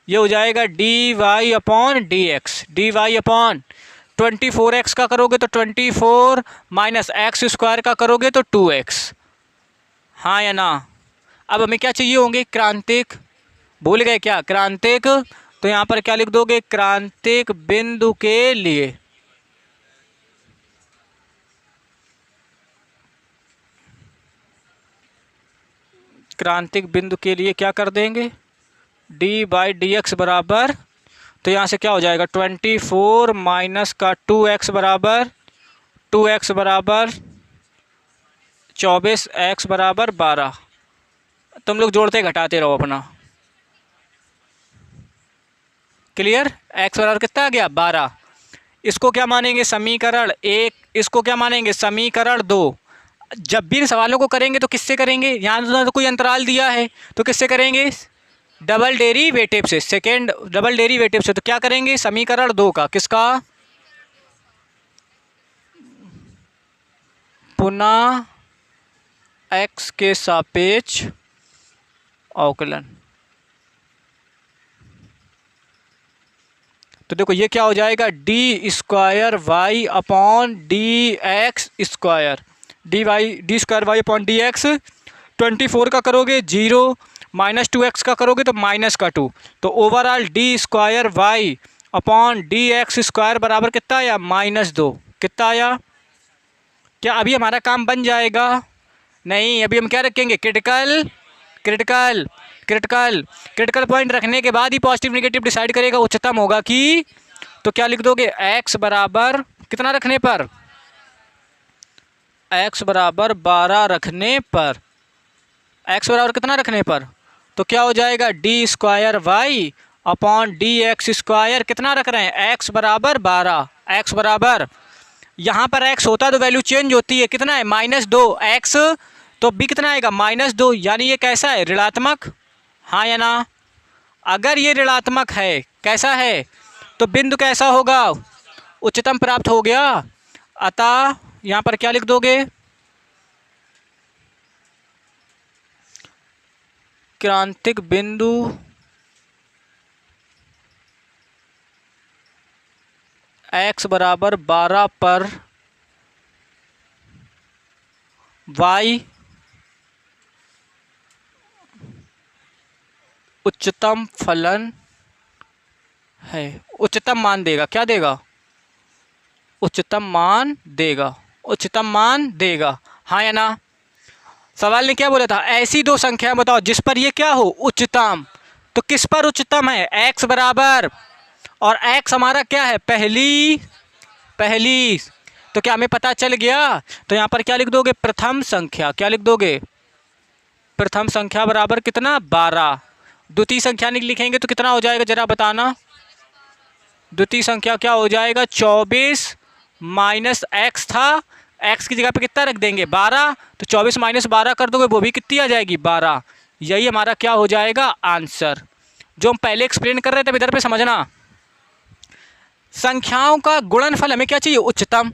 ये हो जाएगा dy upon dx। dy upon 24x का करोगे तो 24 माइनस एक्स स्क्वायर का करोगे तो 2x, हाँ या ना? अब हमें क्या चाहिए होंगे? क्रांतिक। भूल गए क्या? क्रांतिक। तो यहाँ पर क्या लिख दोगे? क्रांतिक बिंदु के लिए, क्रांतिक बिंदु के लिए क्या कर देंगे? d/dx बराबर, तो यहाँ से क्या हो जाएगा? 24 माइनस का 2x बराबर 2x बराबर 24, x बराबर 12। तुम लोग जोड़ते घटाते रहो अपना। क्लियर। एक्स बराबर कितना आ गया 12। इसको क्या मानेंगे समीकरण 1, इसको क्या मानेंगे समीकरण 2। जब भी इन सवालों को करेंगे तो किससे करेंगे, यहाँ तो कोई अंतराल दिया है तो किससे करेंगे डबल डेरिवेटिव से, सेकेंड डबल डेरिवेटिव से। तो क्या करेंगे समीकरण 2 का, किसका पुनः x के सापेक्ष अवकलन। तो देखो ये क्या हो जाएगा d square y upon d x square, d square y upon d x. 24 का करोगे 0, -2x का करोगे तो -2। तो overall d square y upon d x square बराबर कितना आया -2। कितना आया, क्या अभी हमारा काम बन जाएगा, नहीं अभी हम क्या रखेंगे critical critical critical critical point रखने के बाद ही पॉजिटिव नेगेटिव डिसाइड करेगा उच्चतम होगा कि। तो क्या लिख दोगे x बराबर कितना रखने पर, x बराबर 12 रखने पर, x बराबर कितना रखने पर, तो क्या हो जाएगा d square y upon d x square. कितना रख रहे हैं x बराबर 12, x बराबर यहाँ पर x होता तो वैल्यू चेंज होती है, कितना है -2x, तो b कितना आएगा -2, यानी ये कैसा है ऋणात्मक, हाँ या ना। अगर ये ऋणात्मक है, कैसा है, तो बिंदु कैसा होगा उच्चतम प्राप्त हो गया। अतः यहाँ पर क्या लिख दोगे क्रांतिक बिंदु x बराबर 12 पर y उच्चतम फलन है, उच्चतम मान देगा, क्या देगा उच्चतम मान देगा, उच्चतम मान देगा, हाँ या ना। सवाल ने क्या बोला था ऐसी दो संख्या बताओ जिस पर ये क्या हो उच्चतम। तो किस पर उच्चतम है x बराबर, और x हमारा क्या है पहली, तो क्या हमें पता चल गया। तो यहाँ पर क्या लिख दोगे प्रथम संख्या, क्या लिख दोगे प्रथम संख्या बराबर कितना 12। द्वितीय संख्या नहीं लिखेंगे तो कितना हो जाएगा जरा बताना, द्वितीय संख्या क्या हो जाएगा 24 -x था, x की जगह पे कितना रख देंगे 12, तो 24 - 12 कर दोगे वो भी कितनी आ जाएगी 12। यही हमारा क्या हो जाएगा आंसर, जो हम पहले एक्सप्लेन कर रहे थे। इधर पे समझना संख्याओं का गुणनफल हमें क्या चाहिए उच्चतम,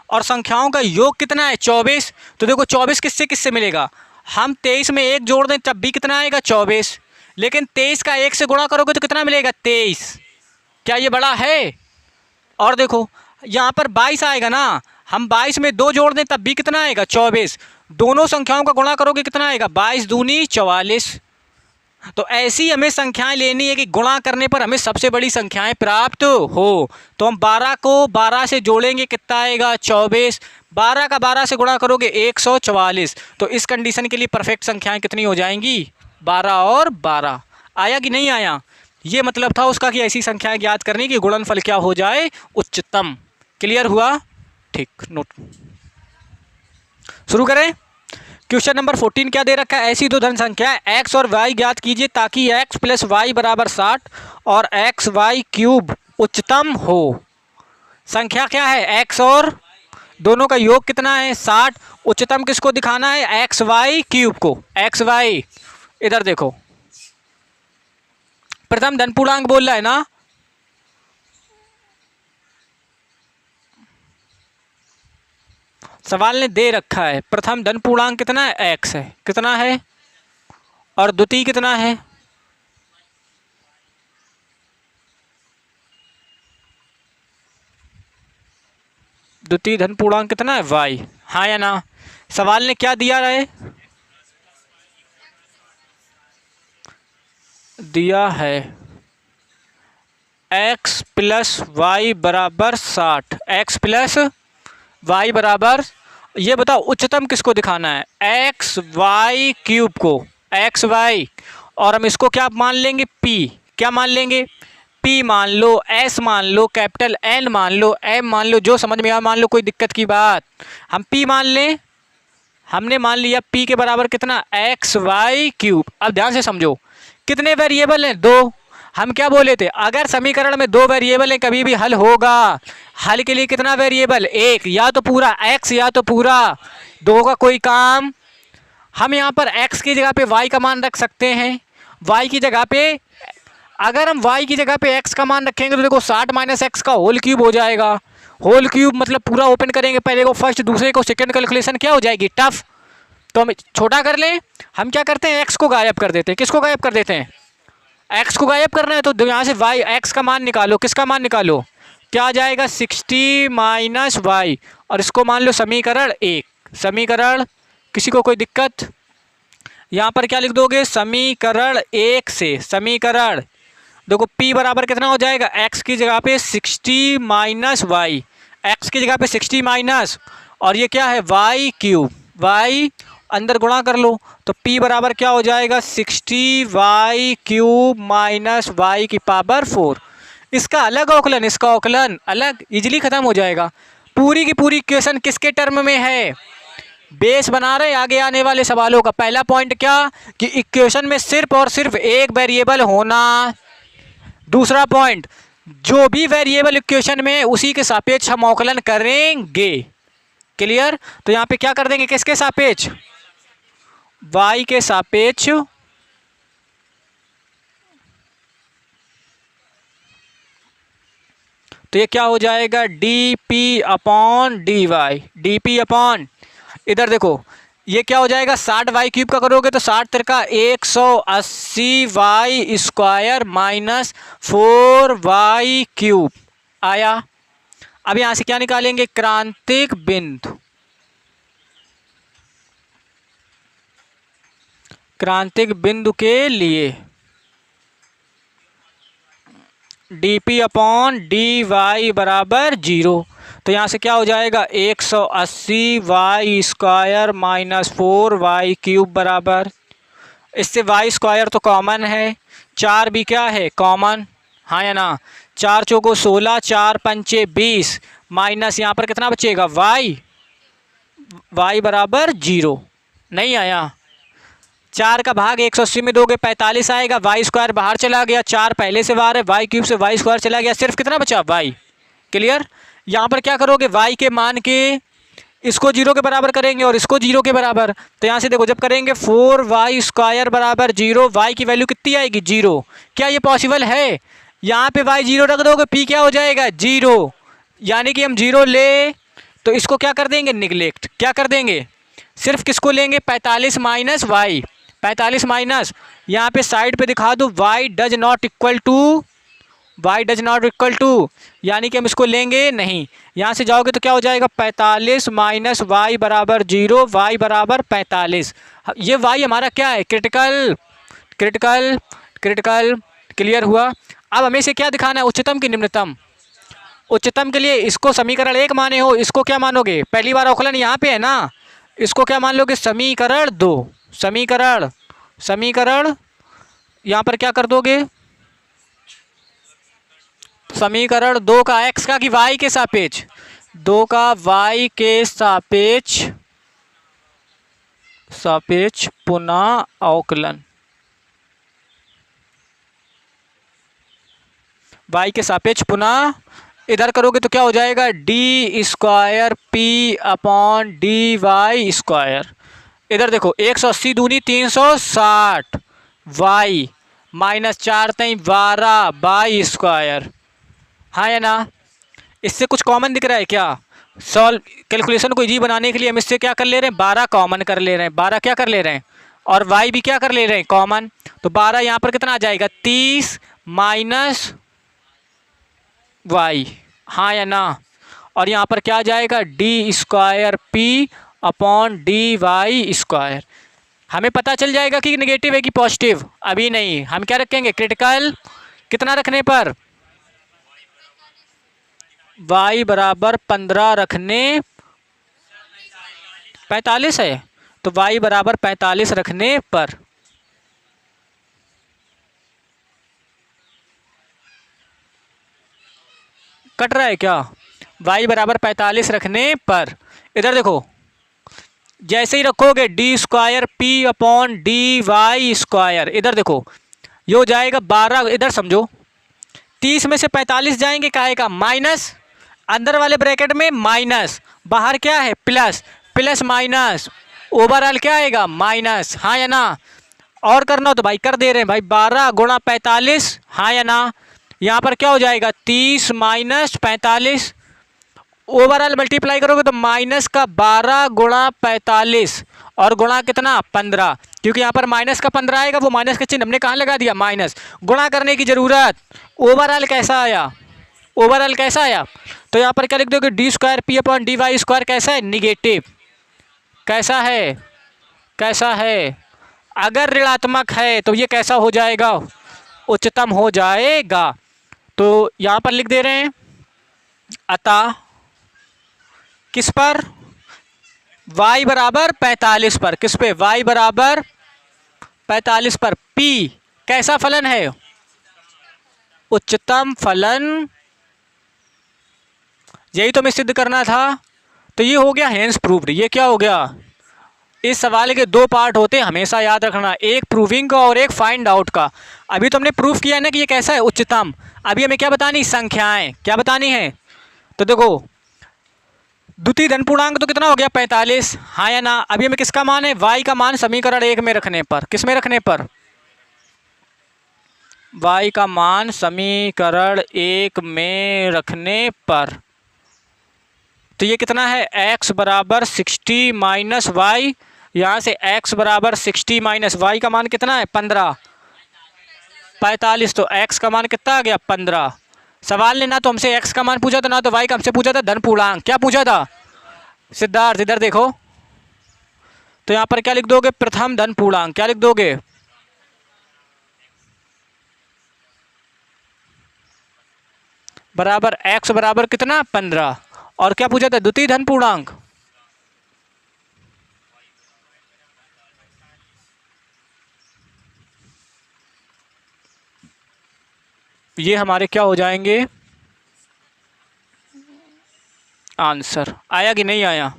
और संख्याओं का योग कितना है 24। तो देखो 24 किससे किससे मिलेगा, हम 23 में 1 जोड़ दें तब भी कितना आएगा 24, लेकिन 23 का 1 से गुणा करोगे तो कितना मिलेगा 23। क्या ये बड़ा है। और देखो यहाँ पर 22 आएगा ना, हम 22 में 2 जोड़ दें तब भी कितना आएगा 24। दोनों संख्याओं का गुणा करोगे कितना आएगा 22 दूनी 44। तो ऐसी हमें संख्याएं लेनी है कि गुणा करने पर हमें सबसे बड़ी संख्याएं प्राप्त हो। तो हम 12 को 12 से जोड़ेंगे कितना आएगा 24, 12 का 12 से गुणा करोगे 144। तो इस कंडीशन के लिए परफेक्ट संख्याएं कितनी हो जाएंगी 12 और 12। आया कि नहीं आया, ये मतलब था उसका कि ऐसी संख्याएं ज्ञात करनी कि गुणनफल क्या हो जाए उच्चतम। क्लियर हुआ, ठीक, नोट शुरू करें। क्वेश्चन नंबर 14 क्या दे रखा है, ऐसी दो धन संख्या x और y ज्ञात कीजिए ताकि x + y बराबर 60 और xy³ उच्चतम हो। संख्या क्या है x और दोनों का योग कितना है 60, उच्चतम किसको दिखाना है xy³ को, xy। इधर देखो प्रथम धन पूर्णांक बोल रहा है ना, सवाल ने दे रखा है प्रथम धन पूर्णांक कितना है x है, कितना है, और द्वितीय कितना है, द्वितीय धन पूर्णांक कितना है y, हाँ या ना। सवाल ने क्या दिया है, दिया है x + y बराबर 60, x + y बराबर, ये बताओ उच्चतम किसको दिखाना है xy³ को, xy, और हम इसको क्या मान लेंगे p, क्या मान लेंगे p मान लो, s मान लो, कैपिटल N मान लो, m मान लो, जो समझ में आ मान लो, कोई दिक्कत की बात। हम p मान लें, हमने मान लिया p के बराबर कितना xy³। अब ध्यान से समझो कितने वेरिएबल हैं 2, हम क्या बोले थे, अगर समीकरण में दो वेरिएबल है कभी भी हल होगा। हल के लिए कितना वेरिएबल, एक, या तो पूरा x या तो पूरा, दो का कोई काम। हम यहाँ पर x की जगह पे y का मान रख सकते हैं। y की जगह पे, अगर हम y की जगह पे x का मान रखेंगे तो देखो 60 माइनस एक्स का होल क्यूब हो जाएगा। होल क्यूब मतलब पूरा ओपन करेंगे, पहले को फर्स्ट, दूसरे को सेकंड, कैलकुलेशन क्या हो जाएगी, टफ। तो हम छोटा कर लें। हम क्या करते हैं, x को गायब कर देते हैं। किसको गायब कर देते हैं, x को गायब करना है तो यहाँ से y, x का मान निकालो। किसका मान निकालो, क्या आ जाएगा 60 माइनस वाई, और इसको मान लो समीकरण 1। समीकरण, किसी को कोई दिक्कत, यहाँ पर क्या लिख दोगे, समीकरण 1 से समीकरण, देखो p बराबर कितना हो जाएगा, x की जगह पे 60 माइनस वाई, एक्स की जगह पे 60 माइनस, और ये क्या है y क्यूब, y अंदर गुणा कर लो तो p बराबर क्या हो जाएगा 60y क्यूब माइनस वाई की पावर 4। इसका अलग औकलन, इसका औकलन अलग, इजीली खत्म हो जाएगा। पूरी की पूरी इक्वेशन किसके टर्म में है, बेस बना रहे आगे आने वाले सवालों का। पहला पॉइंट क्या, कि इक्वेशन में सिर्फ और सिर्फ एक वेरिएबल होना। दूसरा पॉइंट, जो भी वेरिएबल इक्वेशन में उसी के सापेक्ष हम औकलन करेंगे। क्लियर। तो यहाँ पे क्या कर देंगे, किसके सापेक्ष, y के सापेक्ष, तो ये क्या हो जाएगा d upon d y, d upon, इधर देखो ये क्या हो जाएगा 60y क्यूब का करोगे तो 60 तिरका 180y square minus 4y cube आया। अब यहाँ से क्या निकालेंगे, क्रांतिक बिंदु, क्रांतिक बिंदु के लिए dp अपॉन डी वाई बराबर 0। तो यहाँ से क्या हो जाएगा 180y square minus 4y cube बराबर, इससे y स्क्वायर तो कॉमन है, 4 भी क्या है कॉमन, हाँ या ना, 4 चौको 16, 4 पंचे 20, माइनस यहाँ पर कितना बचेगा y बराबर 0, नहीं आया। 4 का भाग 180 में दोगे 45 आएगा, वाई स्क्वायर बाहर चला गया, 4 पहले से बाहर है, वाई क्यूब से वाई स्क्वायर चला गया, सिर्फ कितना बचा y। क्लियर। यहाँ पर क्या करोगे, y के मान के इसको 0 के बराबर करेंगे और इसको 0 के बराबर। तो यहाँ से देखो जब करेंगे 4y स्क्वायर बराबर 0, y की वैल्यू कितनी आएगी 0। क्या ये पॉसिबल है, यहाँ पे y 0 रख दोगे, p क्या हो जाएगा 0, यानी कि हम 0 ले तो इसको क्या कर देंगे निगलेक्ट, क्या कर देंगे, सिर्फ किसको लेंगे 45 माइनस वाई, 45 माइनस, यहाँ पे साइड पे दिखा दो y does not equal to, यानी कि हम इसको लेंगे नहीं। यहाँ से जाओगे तो क्या हो जाएगा 45 माइनस वाई बराबर 0, y बराबर 45। ये y हमारा क्या है, क्रिटिकल, क्रिटिकल, क्रिटिकल। क्लियर हुआ। अब हमें से क्या दिखाना है, उच्चतम की निम्नतम। उच्चतम के लिए इसको समीकरण 1 माने हो, इसको क्या मानोगे, पहली बार अवकलन यहाँ पे है ना, इसको क्या मान लोगे समीकरण 2, समीकरण यहाँ पर क्या कर दोगे, समीकरण 2 का x का कि y के सापेक्ष, 2 का y के सापेक्ष पुनः अवकलन, y के सापेक्ष पुनः, इधर करोगे तो क्या हो जाएगा d square p upon d y square. इधर देखो 180 दूनी 360 y माइनस 4 तई 12 बाई स्क्वायर, हाँ या ना। इससे कुछ कॉमन दिख रहा है क्या, सॉल्व कैलकुलेशन को इजी बनाने के लिए हम इससे क्या कर ले रहे हैं 12 कॉमन कर ले रहे हैं, 12 क्या कर ले रहे हैं, और y भी क्या कर ले रहे हैं कॉमन। तो 12 यहाँ पर कितना आ जाएगा 30 माइनस y, हाँ या ना। और यहाँ पर क्या आ जाएगा d square p upon d y square. हमें पता चल जाएगा कि नेगेटिव है कि पॉजिटिव, अभी नहीं, हम क्या रखेंगे क्रिटिकल, कितना रखने पर y बराबर 15 रखने, 45 है तो y बराबर 45 रखने पर। कट रहा है क्या, y बराबर 45 रखने पर। इधर देखो जैसे ही रखोगे d square p upon d y square, इधर देखो ये हो जाएगा 12, इधर समझो 30 में से 45 जाएंगे काहे का माइनस, अंदर वाले ब्रैकेट में माइनस, बाहर क्या है प्लस, प्लस माइनस ओवरऑल क्या आएगा माइनस, हाँ या ना। और करना हो तो भाई कर दे रहे हैं भाई, 12 गुणा 45, हाँ या ना। यहाँ पर क्या हो जाएगा 30 माइनस 45, ओवरऑल मल्टीप्लाई करोगे तो माइनस का 12 गुणा 45 और गुणा कितना 15, क्योंकि यहाँ पर माइनस का 15 आएगा, वो माइनस का चिन्ह हमने कहाँ लगा दिया माइनस, गुणा करने की ज़रूरत। ओवरऑल कैसा आया, ओवरऑल कैसा आया, तो यहाँ पर क्या लिख दोगे d square p upon d y square कैसा है निगेटिव, कैसा है, कैसा है, अगर ऋणात्मक है तो ये कैसा हो जाएगा उच्चतम हो जाएगा। तो यहाँ पर लिख दे रहे हैं अतः किस पर y बराबर 45 पर, किस पे y बराबर 45 पर p कैसा फलन है उच्चतम फलन, यही तो हमें सिद्ध करना था। तो ये हो गया हेंस प्रूव्ड। ये क्या हो गया, इस सवाल के दो पार्ट होते हैं हमेशा याद रखना, एक प्रूविंग का और एक फाइंड आउट का। अभी तो हमने प्रूफ किया है ना कि ये कैसा है उच्चतम, अभी हमें क्या बतानी संख्याएं, क्या बतानी है। तो देखो द्वितीय धन पूर्णांक तो कितना हो गया 45, हाँ या ना। अभी हमें किसका मान है y का मान समीकरण 1 में रखने पर, किस में रखने पर y का मान समीकरण 1 में रखने पर। तो ये कितना है x बराबर 60 माइनस वाई, यहाँ से x बराबर 60 माइनस वाई का मान कितना है 15, 45, तो x का मान कितना आ गया 15। सवाल ने ना तो हमसे x का मान पूछा था ना तो y का हमसे पूछा था धन पूर्णांक, क्या पूछा था सिद्धार्थ इधर देखो। तो यहाँ पर क्या लिख दोगे प्रथम धन पूर्णांक, क्या लिख दोगे बराबर x बराबर कितना 15, और क्या पूछा था द्वितीय धन पूर्णांक, ये हमारे क्या हो जाएंगे आंसर। आया कि नहीं आया,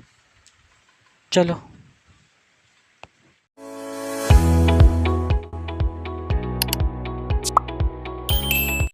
चलो